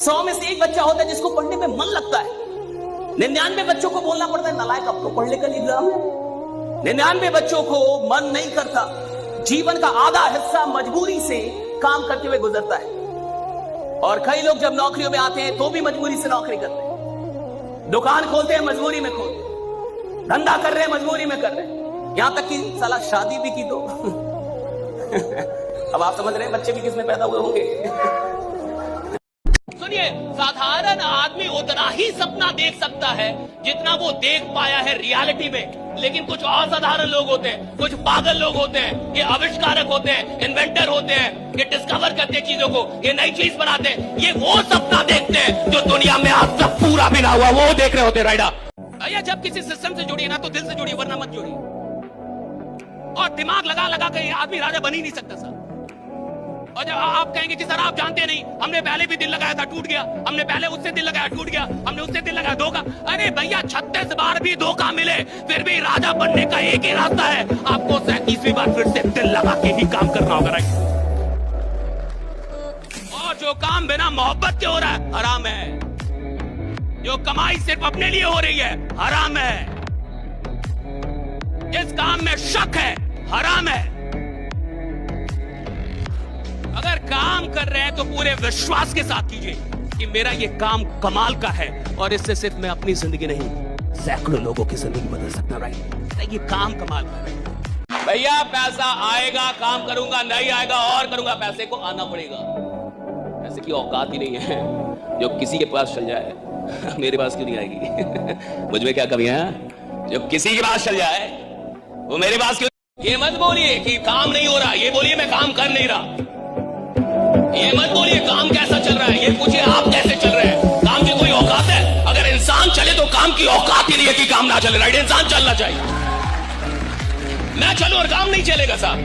100 में से एक बच्चा होता है जिसको पढ़ने में मन लगता है। 99 बच्चों को बोलना पड़ता है नालायक अब तो पढ़ ले कल एग्जाम है। 99 बच्चों को मन नहीं करता। जीवन का आधा हिस्सा मजबूरी से काम करते हुए गुजरता है। और कई लोग जब नौकरियों में आते हैं तो भी मजबूरी से नौकरी करते हैं। दुकान खोलते हैं मजबूरी में खोलते हैं, धंधा कर रहे हैं मजबूरी में कर रहे हैं, यहां तक कि साला शादी भी की तो अब आप समझ रहे हैं बच्चे भी किसमें पैदा हुए होंगे। सुनिए, साधारण आदमी उतना ही सपना देख सकता है जितना वो देख पाया है रियलिटी में। लेकिन कुछ असाधारण लोग होते हैं, कुछ पागल लोग होते हैं, ये आविष्कारक होते हैं, इन्वेंटर होते हैं, ये डिस्कवर करते हैं चीजों को, ये नई चीज बनाते हैं, ये वो सपना देखते हैं जो दुनिया में आज तक पूरा भी ना हुआ, वो देख रहे होते हैं। राइडा भैया, जब किसी सिस्टम से जुड़िए ना तो दिल से जुड़िए, वरना मत जुड़िए। और दिमाग लगा लगा कर आदमी राजा बन ही नहीं सकता सर। और जब आप कहेंगे कि सर आप जानते नहीं, हमने पहले भी दिल लगाया था टूट गया, हमने पहले उससे दिल लगाया टूट गया, हमने उससे दिल लगाया धोखा। अरे भैया 36 बार भी धोखा मिले फिर भी राजा बनने का एक ही रास्ता है, आपको 37वीं बार फिर से दिल लगा के ही काम करना होगा। राइट? और जो काम बिना मोहब्बत के हो रहा है हराम है, जो कमाई सिर्फ अपने लिए हो रही है हराम है, जिस काम में शक है हराम है। अगर काम कर रहे हैं तो पूरे विश्वास के साथ कीजिए कि मेरा ये काम कमाल का है और इससे सिर्फ मैं अपनी जिंदगी नहीं सैकड़ों लोगों की जिंदगी बदल सकता। राइट? ये काम कमाल का है भैया। पैसा आएगा काम करूंगा, नहीं आएगा और करूंगा, पैसे को आना पड़ेगा। पैसे की औकात ही नहीं है जो किसी के पास चल जाए मेरे पास क्यों नहीं आएगी मुझ में क्या कमियां है? जो किसी के पास चल जाए वो मेरे पास क्यों? ये मत बोलिए कि काम नहीं हो रहा, ये बोलिए मैं काम कर नहीं रहा। ये मत बोलिए काम कैसा चल रहा है, ये पूछिए आप कैसे चल रहे हैं। काम की कोई औकात है? अगर इंसान चले तो काम की औकात ही नहीं है कि काम ना चले। राइट? इंसान चलना चाहिए। मैं चलूं और काम नहीं चलेगा साहब?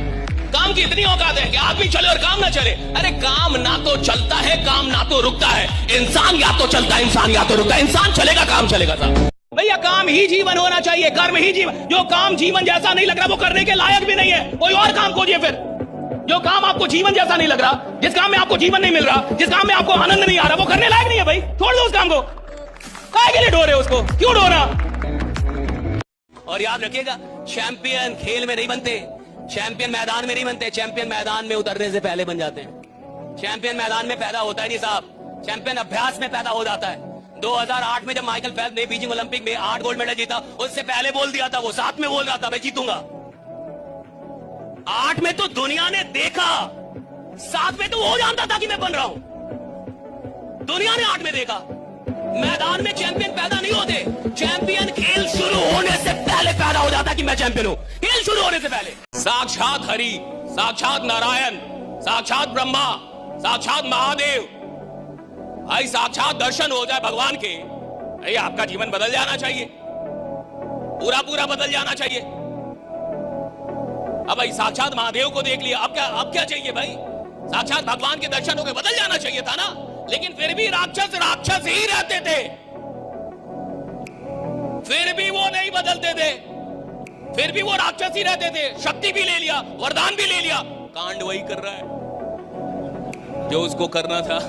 काम की इतनी औकात है कि आदमी चले और काम ना चले? अरे काम ना तो चलता है, काम ना तो रुकता है। इंसान या तो चलता है, इंसान या तो रुकता है। इंसान चलेगा काम चलेगा साहब। भैया काम ही जीवन होना चाहिए, कर्म ही जीवन। जो काम जीवन जैसा नहीं लग रहा वो करने के लायक भी नहीं है, कोई और काम खोजिए फिर। जो काम आपको जीवन जैसा नहीं लग रहा, जिस काम में आपको जीवन नहीं मिल रहा, जिस काम में आपको आनंद नहीं आ रहा, वो करने लायक नहीं है भाई। छोड़ दो उस काम को। काहे के लिए ढो रहे हो उसको? क्यों ढो रहा? और याद रखिएगा, चैंपियन खेल में नहीं बनते, चैंपियन मैदान में नहीं बनते, चैंपियन मैदान में उतरने से पहले बन जाते हैं। चैंपियन मैदान में पैदा होता है नहीं साहब, चैंपियन अभ्यास में पैदा हो जाता है। 2008 में जब माइकल फेल्प्स ने बीजिंग ओलंपिक में 8 गोल्ड मेडल जीता, उससे पहले बोल दिया था, वो 7 में बोल रहा था मैं जीतूंगा। 8 में तो दुनिया ने देखा, 7 में तो वो जानता था कि मैं बन रहा हूं। दुनिया ने 8 में देखा। मैदान में चैंपियन पैदा नहीं होते, चैंपियन खेल शुरू होने से पहले पैदा हो जाता कि मैं चैंपियन हूं। खेल शुरू होने से पहले साक्षात हरि, साक्षात नारायण, साक्षात ब्रह्मा, साक्षात महादेव, भाई साक्षात दर्शन हो जाए भगवान के, भाई आपका जीवन बदल जाना चाहिए, पूरा पूरा बदल जाना चाहिए। अब भाई साक्षात महादेव को देख लिया, अब क्या चाहिए भाई? साक्षात भगवान के दर्शन हो गए, बदल जाना चाहिए था ना। लेकिन फिर भी राक्षस ही रहते थे, फिर भी वो नहीं बदलते थे, फिर भी वो राक्षस ही रहते थे। शक्ति भी ले लिया, वरदान भी ले लिया, कांड वही कर रहा है जो उसको करना था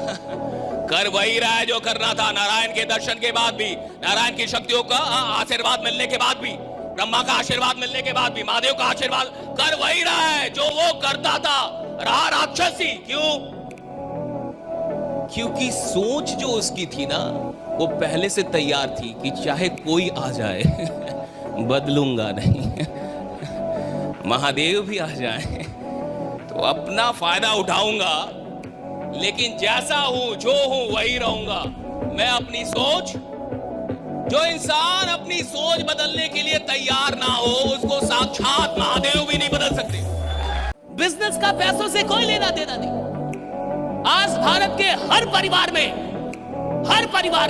कर वही रहा है जो करना था। नारायण के दर्शन के बाद भी, नारायण की शक्तियों का आशीर्वाद मिलने के बाद भी, ब्रह्मा का आशीर्वाद मिलने के बाद भी, महादेव का आशीर्वाद, कर वही रहा है जो वो करता था, रहा राक्षसी। क्यों? क्योंकि सोच जो उसकी थी ना, वो पहले से तैयार थी कि चाहे कोई आ जाए बदलूंगा नहीं महादेव भी आ जाए तो अपना फायदा उठाऊंगा, लेकिन जैसा हूं जो हूं वही रहूंगा। मैं अपनी सोच, जो इंसान अपनी सोच बदलने के लिए तैयार ना हो, उसको साक्षात महादेव भी नहीं बदल सकते। बिजनेस का पैसों से कोई लेना देना नहीं। आज भारत के हर परिवार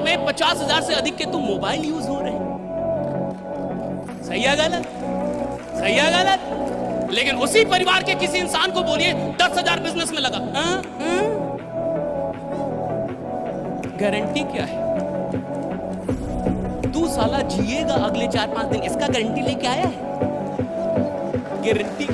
में 50,000 से अधिक के तो मोबाइल यूज हो रहे हैं। सही है गलत? सही है गलत? लेकिन उसी परिवार के किसी इंसान को बोलिए 10,000 बिजनेस में लगा, गारंटी क्या है? तू साला जिएगा अगले 4-5 दिन, इसका गारंटी लेके आया है? गारंटी।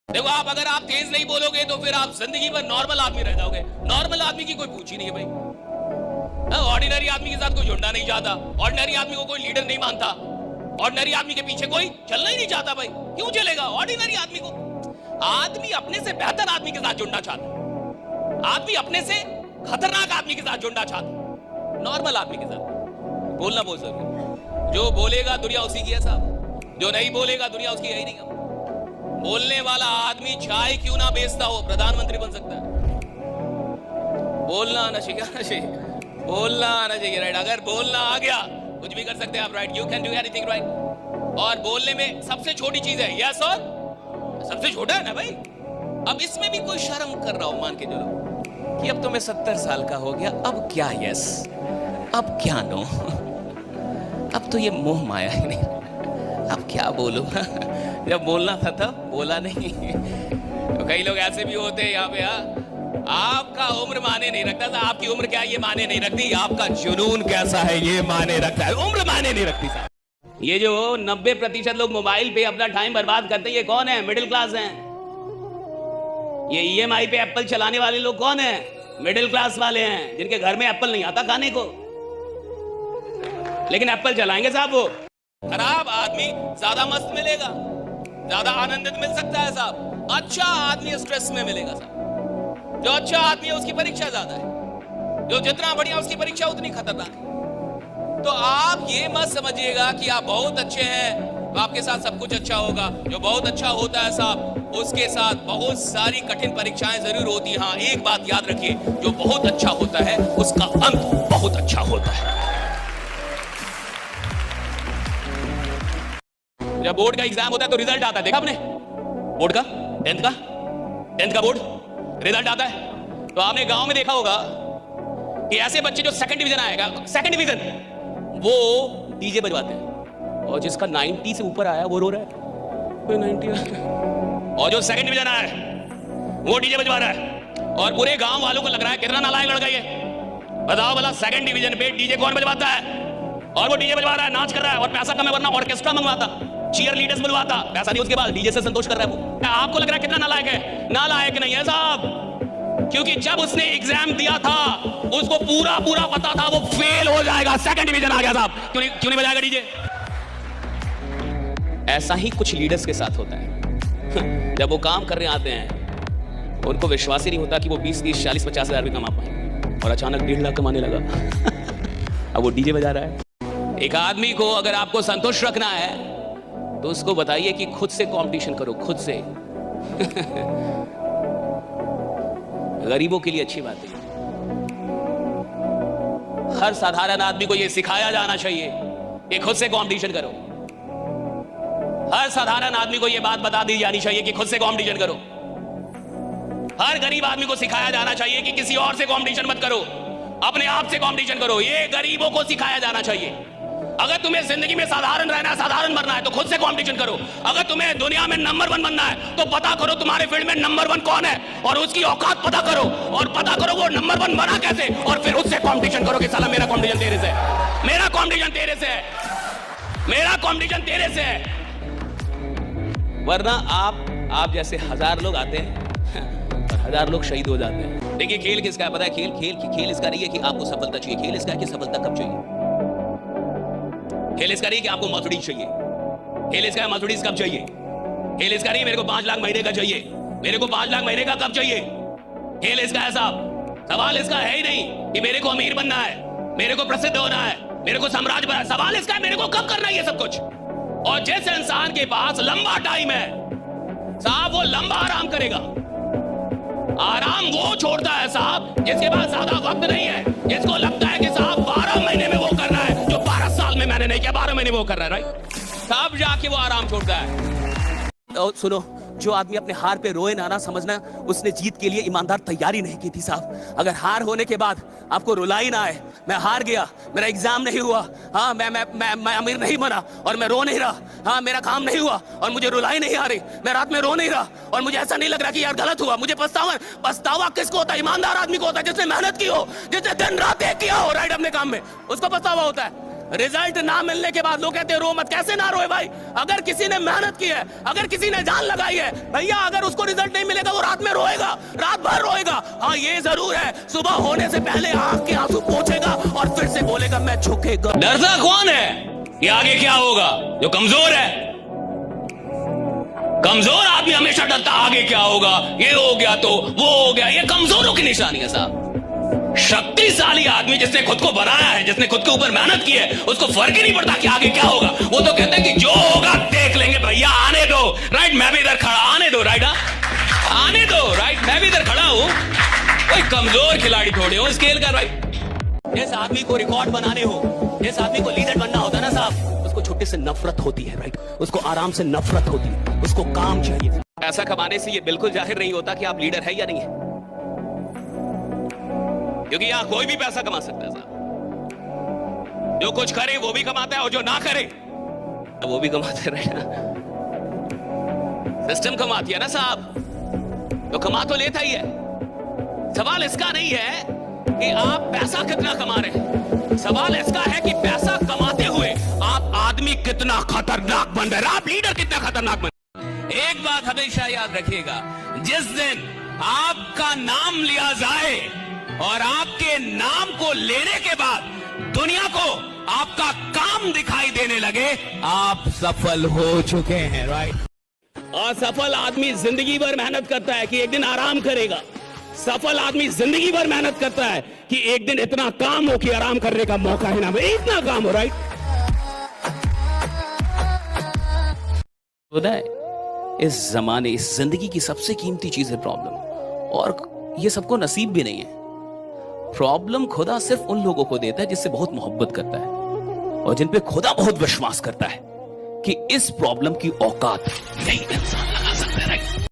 देखो आप अगर आप तेज नहीं बोलोगे तो फिर आप जिंदगी भर नॉर्मल आदमी रह जाओगे। नॉर्मल आदमी की कोई पूछ ही नहीं है भाई। ऑर्डिनरी आदमी के साथ कोई जुड़ना नहीं चाहता, ऑर्डिनरी आदमी को कोई लीडर नहीं मानता, ऑर्डिनरी आदमी के पीछे कोई चलना ही नहीं चाहता भाई। क्यों चलेगा ऑर्डिनरी आदमी को? आदमी अपने से बेहतर आदमी के साथ जुड़ना चाहता, आदमी अपने से खतरनाक आदमी के साथ जुड़ना चाहता, नॉर्मल आदमी के साथ। बोलना बहुत जरूरी। जो बोलेगा दुनिया उसी की है साहब, जो नहीं बोलेगा दुनिया उसकी है ही नहीं। बोलने वाला आदमी चाय क्यों ना बेचता हो, प्रधानमंत्री बन सकता है। बोलना आना चाहिए, बोलना आना चाहिए, राइट। अगर बोलना आ गया कुछ भी कर सकते हैं आप, right. You can do anything, right. और बोलने में सबसे छोटी चीज है यस, और सबसे छोटा है ना भाई। अब इसमें भी कोई शर्म कर रहा हो, मान के चलो कि अब तो मैं 70 साल का हो गया, अब क्या यस, अब क्या नो, अब तो ये मोह माया ही नहीं, अब क्या बोलूं। जब बोलना था तब बोला नहीं। तो कई लोग ऐसे भी होते हैं यहाँ पे। आपका उम्र माने नहीं रखता था, आपकी उम्र क्या ये माने नहीं रखती, आपका जुनून कैसा है ये माने रखता है, उम्र माने नहीं रखती साहब। ये जो 90% लोग मोबाइल पे अपना टाइम बर्बाद करते हैं, ये कौन है? मिडिल क्लास हैं। ये EMI पे एप्पल चलाने वाले लोग कौन है? मिडिल क्लास वाले हैं, जिनके घर में एप्पल नहीं आता खाने को, लेकिन एप्पल चलाएंगे साहब। वो खराब आदमी ज्यादा मस्त मिलेगा, ज्यादा आनंदित मिल सकता है साहब। अच्छा आदमी स्ट्रेस में मिलेगा साहब। जो अच्छा आदमी है उसकी परीक्षा ज्यादा है, जो जितना बढ़िया उसकी परीक्षा उतनी खतरनाक है। तो आप ये मत समझिएगा कि आप बहुत अच्छे हैं तो आपके साथ सब कुछ अच्छा होगा। जो बहुत अच्छा होता है साहब, उसके साथ बहुत सारी कठिन परीक्षाएं जरूर होती हैं। हाँ, एक बात याद रखिए, जो बहुत अच्छा होता है उसका अंत बहुत अच्छा होता है। जब बोर्ड का एग्जाम होता है तो रिजल्ट आता है, देखा आपने? बोर्ड का, 10th का बोर्ड रिजल्ट आता है। तो आपने गांव में देखा होगा कि ऐसे बच्चे जो सेकंड डिवीजन आएगा, सेकंड डिवीजन, वो डीजे बजवाते हैं, और जिसका 90 से ऊपर आया वो रो रहा है 90 और जो सेकंड डिवीजन आया है वो डीजे बजवा रहा है, और पूरे गांव वालों को लग रहा है कितना नालायक लड़का ये। बताओ भला, सेकंड डिवीजन पे डीजे कौन बजवाता है? और वो डीजे बजवा रहा है, नाच कर रहा है, और पैसा कम है, वरना ऑर्केस्ट्रा मंगवाता, चीयर लीडर्स बुलवाता, पैसा नहीं, उसके बाद डीजे से संतोष कर रहा है वो। आपको लग रहा है कितना नालायक है? नालायक नहीं है साहब, क्योंकि जब उसने एग्जाम दिया था उसको पूरा पता था वो फेल हो जाएगा, सेकंड डिवीजन आ गया साहब। क्यों नहीं बजाएगा डीजे? ऐसा ही कुछ लीडर्स के साथ होता है। जब वो काम करने आते हैं उनको विश्वास ही नहीं होता कि वो 20, 30, 40, 50 हजार भी कमा पाए, और अचानक 1.5 लाख कमाने लगा। अब वो डीजे बजा रहा है। एक आदमी को अगर आपको संतुष्ट रखना है तो उसको बताइए कि खुद से कंपटीशन करो, खुद से। गरीबों के लिए अच्छी बात है। हर साधारण आदमी को यह सिखाया जाना चाहिए कि खुद से कंपटीशन करो। हर साधारण आदमी को यह बात बता दी जानी चाहिए कि खुद से कंपटीशन करो। हर गरीब आदमी को सिखाया जाना चाहिए कि किसी और से कंपटीशन मत करो, अपने आप से कंपटीशन करो। ये गरीबों को सिखाया जाना चाहिए। अगर तुम्हें जिंदगी में साधारण रहना है, साधारण बनना है, तो खुद से कंपटीशन करो। अगर तुम्हें दुनिया में नंबर 1 बनना है तो पता करो तुम्हारे फील्ड में नंबर 1 कौन है, और उसकी औकात पता करो, और पता करो वो नंबर 1 बना कैसे, और फिर उससे कंपटीशन करो कि साला मेरा कंपटीशन तेरे से है, मेरा कंपटीशन तेरे से है, मेरा कंपटीशन तेरे से है। वरना आप जैसे 1000 लोग आते हैं और 1000 लोग शहीद हो जाते हैं। देखिए, खेल किसका है पता है? खेल इसका नहीं है कि आपको सफलता चाहिए, खेल इसका है कि सफलता कब चाहिए। खेल इसका नहीं कि आपको मर्सिडीज चाहिए, खेल इसका है मर्सिडीज कब चाहिए। खेल इसका नहीं मेरे को 5 लाख महीने का चाहिए, मेरे को 5 लाख महीने का कब चाहिए। खेल इसका है साहब। सवाल इसका है ही नहीं कि मेरे को अमीर बनना है, मेरे को प्रसिद्ध होना है, मेरे को साम्राज्य बनना है। सवाल इसका है मेरे को कब करना है ये सब कुछ। और जिस इंसान के पास लंबा टाइम है साहब, वो लंबा आराम करेगा। आराम वो छोड़ता है साहब जिसके पास ज्यादा वक्त नहीं है, जिसको लगता है कि साहब 12 महीने में वो करना है जो 12 साल में मैंने नहीं किया, 12 महीने में वो कर रहा है, राइट। तब जाके वो आराम छोड़ता है। तो सुनो, जो आदमी अपने हार पे रोए ना समझना उसने जीत के लिए ईमानदार तैयारी नहीं की थी साहब। अगर हार होने के बाद आपको रुलाई ना आए, मैं हार गया, मेरा एग्जाम नहीं हुआ, हाँ मैं अमीर नहीं बना और मैं रो नहीं रहा, हाँ मेरा काम नहीं हुआ और मुझे रुलाई नहीं आ रही, मैं रात में रो नहीं रहा और मुझे ऐसा नहीं लग रहा कि यार गलत हुआ, मुझे पछतावा किसको होता है? ईमानदार आदमी को होता है, जिसने मेहनत की हो, जिसने दिन रात एक किया हो राइट अपने काम में, उसको पछतावा होता है। रिजल्ट ना मिलने के बाद लोग कहते हैं रो मत। कैसे ना रोए भाई? अगर किसी ने मेहनत की है, अगर किसी ने जान लगाई है भैया, अगर उसको रिजल्ट नहीं मिलेगा वो रात में रोएगा, रात भर रोएगा। हाँ ये जरूर है, सुबह होने से पहले आंख के आंसू पोंछेगा और फिर से बोलेगा मैं झुकेगा। डरता कौन है कि आगे क्या होगा? जो कमजोर है। कमजोर आदमी हमेशा डरता आगे क्या होगा, ये हो गया तो वो हो गया। ये कमजोरों की निशानी है साहब। शक्तिशाली आदमी जिसने खुद को बनाया है, जिसने खुद के ऊपर मेहनत की है, उसको फर्क ही नहीं पड़ता कि आगे क्या होगा। वो तो कहते हैं कि जो होगा देख लेंगे भैया, आने दो। राइट, मैं भी इधर खड़ा, आने दो। राइट, आने दो। राइट, मैं भी इधर खड़ा हूं, कोई कमजोर खिलाड़ी थोड़ी हूं। स्केल कर भाई। जिस आदमी को रिकॉर्ड बनाने हो, जिस आदमी को लीडर बनना होता है ना साहब, उसको छुट्टी से नफरत होती है। राइट, उसको आराम से नफरत होती है, उसको काम चाहिए। पैसा कमाने से ये बिल्कुल जाहिर नहीं होता कि आप लीडर है या नहीं है, क्योंकि यहां कोई भी पैसा कमा सकता है साहब। जो कुछ करे वो भी कमाता है और जो ना करे वो भी कमाते रहे। सिस्टम कमाती है ना साहब, तो कमा तो लेता ही है। सवाल इसका नहीं है कि आप पैसा कितना कमा रहे हैं, सवाल इसका है कि पैसा कमाते हुए आप आदमी कितना खतरनाक बन रहे हैं, आप लीडर कितना खतरनाक बन रहे हैं। एक बात हमेशा याद रखिएगा, जिस दिन आपका नाम लिया जाए और आपके नाम को लेने के बाद दुनिया को आपका काम दिखाई देने लगे, आप सफल हो चुके हैं। राइट। और सफल आदमी जिंदगी भर मेहनत करता है कि एक दिन आराम करेगा। सफल आदमी जिंदगी भर मेहनत करता है कि एक दिन इतना काम हो कि आराम करने का मौका ही ना मिले, इतना काम हो। राइट, खुदा इस जमाने, इस जिंदगी की सबसे कीमती चीज है प्रॉब्लम, और ये सबको नसीब भी नहीं है। प्रॉब्लम खुदा सिर्फ उन लोगों को देता है जिससे बहुत मोहब्बत करता है और जिन पे खुदा बहुत विश्वास करता है कि इस प्रॉब्लम की औकात नहीं इंसान लगा सकता है।